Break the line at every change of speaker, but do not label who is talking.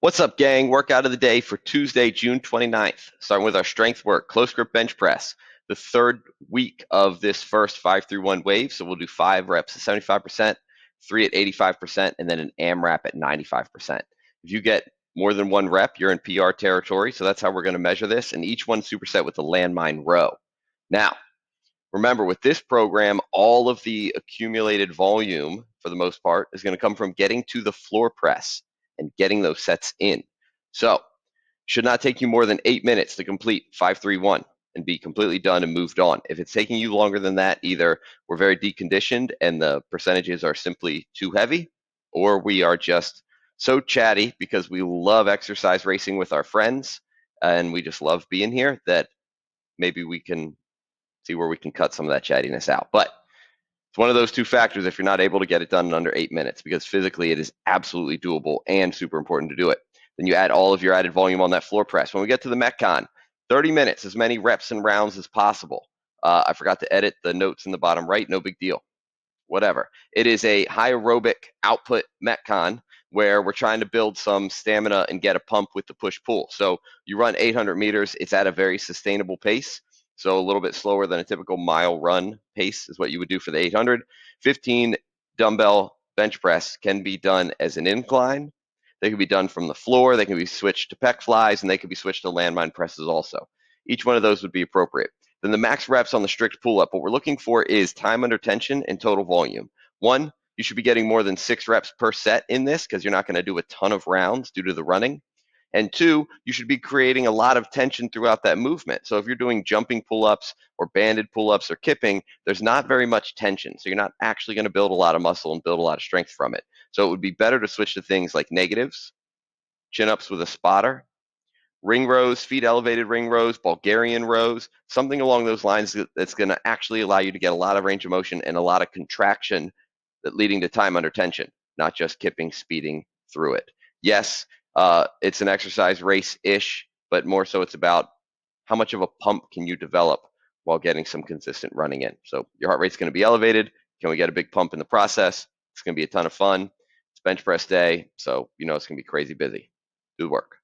What's up, gang? Workout of the day for Tuesday, June 29th. Starting with our strength work, close grip bench press. The third week of this first 5-through-1 wave. So we'll do 5 reps at 75%, 3 at 85%, and then an AMRAP at 95%. If you get more than one rep, you're in PR territory. So that's how we're going to measure this. And each one superset with a landmine row. Now, remember, with this program, all of the accumulated volume, for the most part, is going to come from getting to the floor press and getting those sets in. So, should not take you more than 8 minutes to complete 5-3-1 and be completely done and moved on. If it's taking you longer than that, either we're very deconditioned and the percentages are simply too heavy, or we are just so chatty because we love exercise racing with our friends and we just love being here that maybe we can see where we can cut some of that chattiness out. But it's one of those two factors if you're not able to get it done in under 8 minutes, because physically it is absolutely doable and super important to do it. Then you add all of your added volume on that floor press. When we get to the Metcon, 30 minutes, as many reps and rounds as possible. I forgot to edit the notes in the bottom right. No big deal. Whatever. It is a high aerobic output Metcon where we're trying to build some stamina and get a pump with the push-pull. So you run 800 meters. It's at a very sustainable pace. So a little bit slower than a typical mile run pace is what you would do for the 800. 15 dumbbell bench press can be done as an incline. They can be done from the floor. They can be switched to pec flies, and they can be switched to landmine presses also. Each one of those would be appropriate. Then the max reps on the strict pull-up, what we're looking for is time under tension and total volume. One, you should be getting more than 6 reps per set in this because you're not going to do a ton of rounds due to the running. And two, you should be creating a lot of tension throughout that movement. So if you're doing jumping pull-ups or banded pull-ups or kipping, there's not very much tension. So you're not actually going to build a lot of muscle and build a lot of strength from it. So it would be better to switch to things like negatives, chin-ups with a spotter, ring rows, feet elevated ring rows, Bulgarian rows, something along those lines that's going to actually allow you to get a lot of range of motion and a lot of contraction that leading to time under tension, not just kipping, speeding through it. Yes, it's an exercise race-ish, but more so it's about how much of a pump can you develop while getting some consistent running in. So your heart rate's going to be elevated. Can we get a big pump in the process? It's going to be a ton of fun. It's bench press day, so you know it's going to be crazy busy. Do the work.